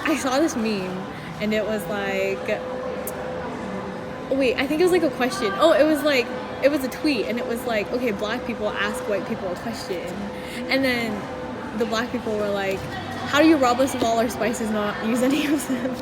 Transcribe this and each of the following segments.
I saw this meme and it was like, wait, I think it was like a question. Oh, it was a tweet and it was like, okay, black people ask white people a question. And then the black people were like, how do you rob us of all our spices, not use any of them?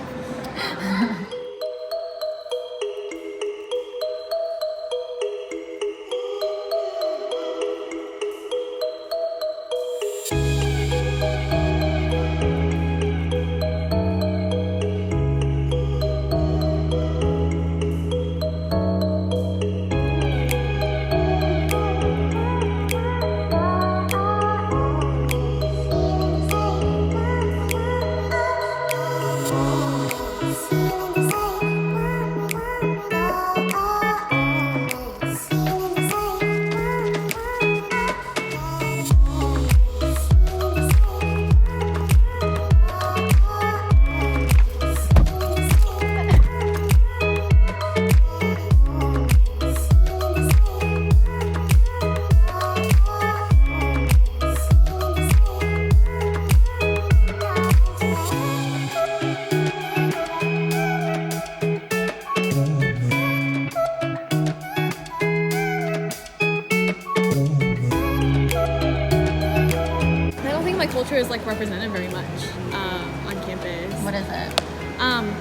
My culture is like represented very much on campus. What is it?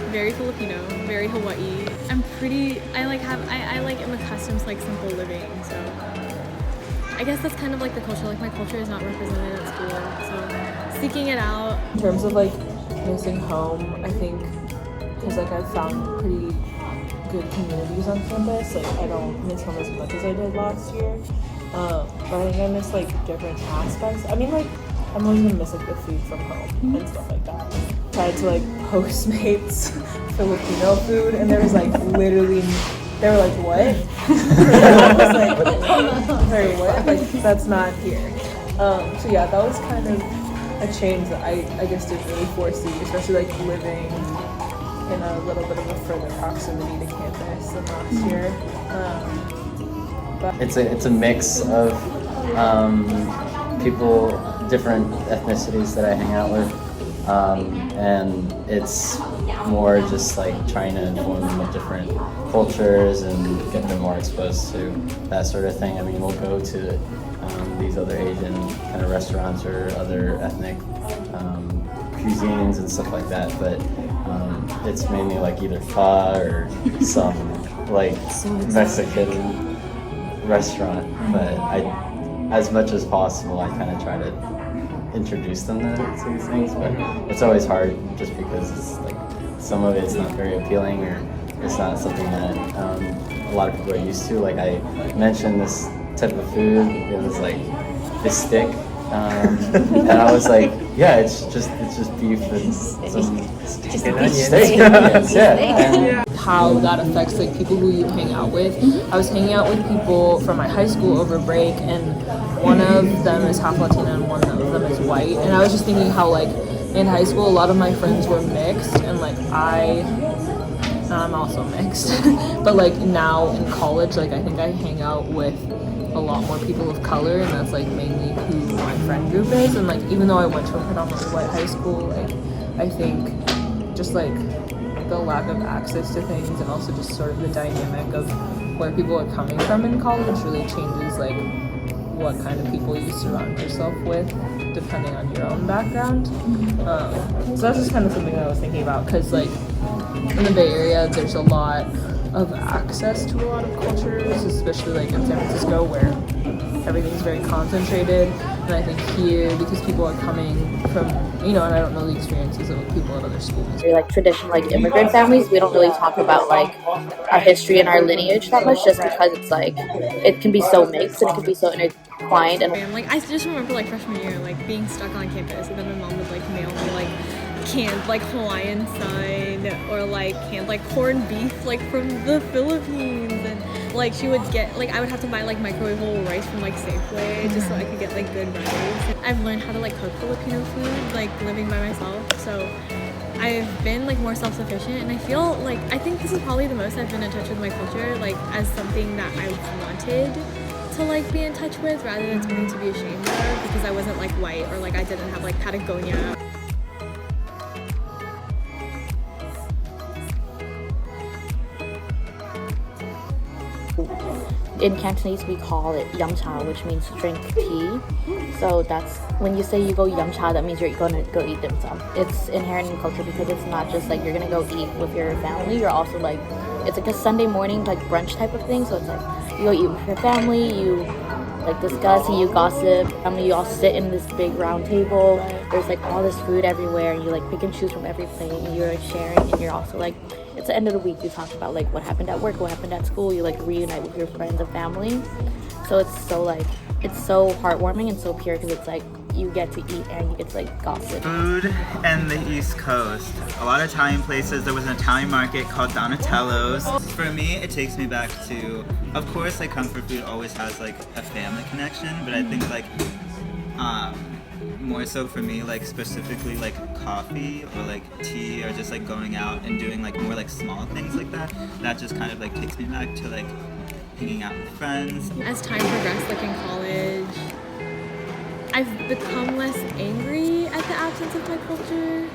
Very Filipino, very Hawaii. I am accustomed to like simple living, so I guess that's kind of like the culture. Like my culture is not represented at school, so seeking it out. In terms of like missing home, I think because like I've found pretty good communities on campus. Like I don't miss home as much as I did last year, but I think I miss like different aspects. I mean, like I'm always gonna miss like the food from home and stuff like that. Tried to like Postmates Filipino food, and there was like literally, they were like, what? I was like, sorry, what? Like that's not here. So yeah, that was kind of a change that I guess didn't really foresee, especially like living in a little bit of a further proximity to campus than last year. But it's a mix of people, different ethnicities that I hang out with, and it's more just like trying to inform them of different cultures and get them more exposed to that sort of thing. I mean, we'll go to these other Asian kind of restaurants or other ethnic cuisines and stuff like that, but it's mainly like either pho or some like Mexican restaurant. But as much as possible, I kind of try to introduce them to these things, but it's always hard just because it's like some of it's not very appealing or it's not something that a lot of people are used to. Like I mentioned this type of food, it was like this stick, and I was like, yeah, it's just beef and some steak. Yeah. How that affects like people who you hang out with. I was hanging out with people from my high school over break, and one of them is half Latina and one of them is white. And I was just thinking how like in high school a lot of my friends were mixed, and like I'm also mixed. But like now in college, like I think I hang out with a lot more people of color, and that's like mainly who my friend group is. And like even though I went to a predominantly white high school, like I think just like the lack of access to things and also just sort of the dynamic of where people are coming from in college really changes like what kind of people you surround yourself with depending on your own background. So that's just kind of something that I was thinking about, because like in the Bay Area there's a lot of access to a lot of cultures, especially like in San Francisco where everything's very concentrated. And I think here, because people are coming from, and I don't know the experiences of people at other schools. We're like traditional like immigrant families. We don't really talk about like our history and our lineage that much, just because it's like it can be so mixed and it can be so intertwined. And like I just remember like freshman year, like being stuck on campus, and then my mom would like mail me like canned like Hawaiian Sun or like canned like corned beef like from the Philippines, and like she would get like I would have to buy like microwavable rice from like Safeway just so I could get like good rice. I've learned how to like cook Filipino food like living by myself, so I've been like more self-sufficient, and I feel like I think this is probably the most I've been in touch with my culture like as something that I wanted to like be in touch with rather than something to be ashamed of, because I wasn't like white or like I didn't have like Patagonia. in Cantonese we call it yum cha, which means drink tea. So that's when you say you go yum cha, that means you're gonna go eat dim sum. It's inherent in culture because it's not just like you're gonna go eat with your family. You're also like, it's like a Sunday morning like brunch type of thing. So it's like you go eat with your family, you like discuss and you gossip. You all sit in this big round table. There's like all this food everywhere, and you like pick and choose from every plate, and you're like sharing, and you're also like, it's the end of the week. You talk about like what happened at work, what happened at school. You like reunite with your friends and family. So it's so like, it's so heartwarming and so pure because it's like you get to eat and you get to like gossip. Food and the East Coast. A lot of Italian places. There was an Italian market called Donatello's. For me, it takes me back to, of course, like comfort food always has like a family connection, but I think like more so for me, like specifically like coffee or like tea or just like going out and doing like more like small things like that. That just kind of like takes me back to like hanging out with friends. As time progressed, like in college, I've become less angry at the absence of my culture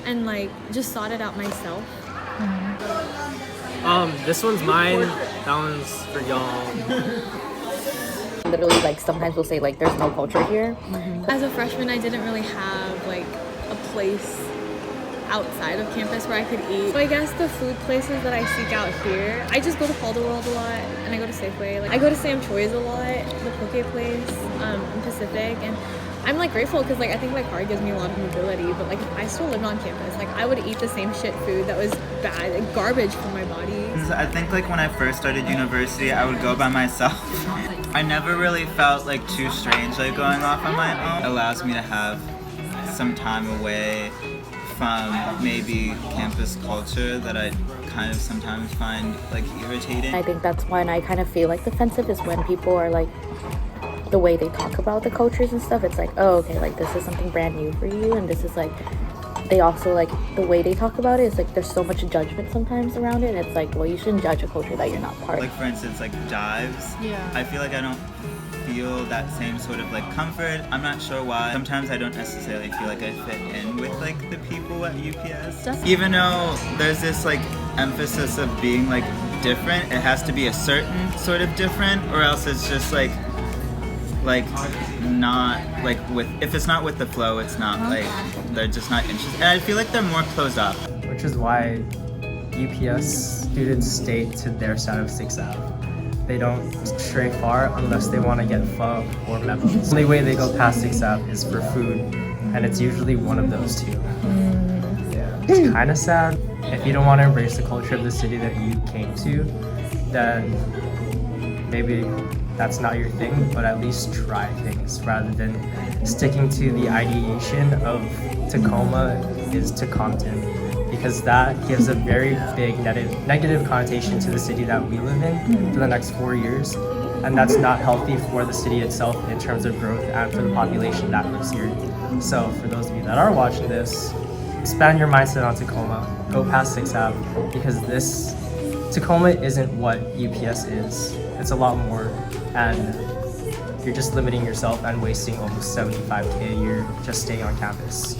and like just sought it out myself. This one's mine. That one's for y'all. Literally, like sometimes we'll say like there's no culture here. As a freshman, I didn't really have like a place outside of campus where I could eat. So I guess the food places that I seek out here, I just go to Calderworld a lot, and I go to Safeway. Like I go to Sam Choi's a lot, the poke place in Pacific, and I'm like grateful because like I think my car gives me a lot of mobility. But like if I still lived on campus, like I would eat the same shit food that was bad, like garbage for my body. I think like when I first started university, I would go by myself. I never really felt like too strange like going off on my own. It allows me to have some time away from maybe campus culture that I kind of sometimes find like irritating. I think that's when I kind of feel like defensive is when people are like, the way they talk about the cultures and stuff, it's like, oh, okay, like this is something brand new for you, and this is like, they also like the way they talk about it is like there's so much judgment sometimes around it, and it's like, well, you shouldn't judge a culture that you're not part of. Like for instance, like jives. Yeah. I feel like I don't feel that same sort of like comfort. I'm not sure why. Sometimes I don't necessarily feel like I fit in with like the people at UPS. Even though there's this like emphasis of being like different, it has to be a certain sort of different, or else it's just like not like with, if it's not with the flow, it's not like, they're just not interested. And I feel like they're more closed off. Which is why UPS students stay to their side of 6th Ave. They don't stray far unless they want to get pho or memo. The only way they go past 6th Ave is for food, and it's usually one of those two. Yeah, it's kind of sad. If you don't want to embrace the culture of the city that you came to, then maybe that's not your thing, but at least try things rather than sticking to the ideation of Tacoma is to Compton, because that gives a very big negative connotation to the city that we live in for the next 4 years, and that's not healthy for the city itself in terms of growth and for the population that lives here. So for those of you that are watching this, expand your mindset on Tacoma, go past 6th Ave, because this Tacoma isn't what UPS is. It's a lot more, and you're just limiting yourself and wasting almost $75K a year just staying on campus.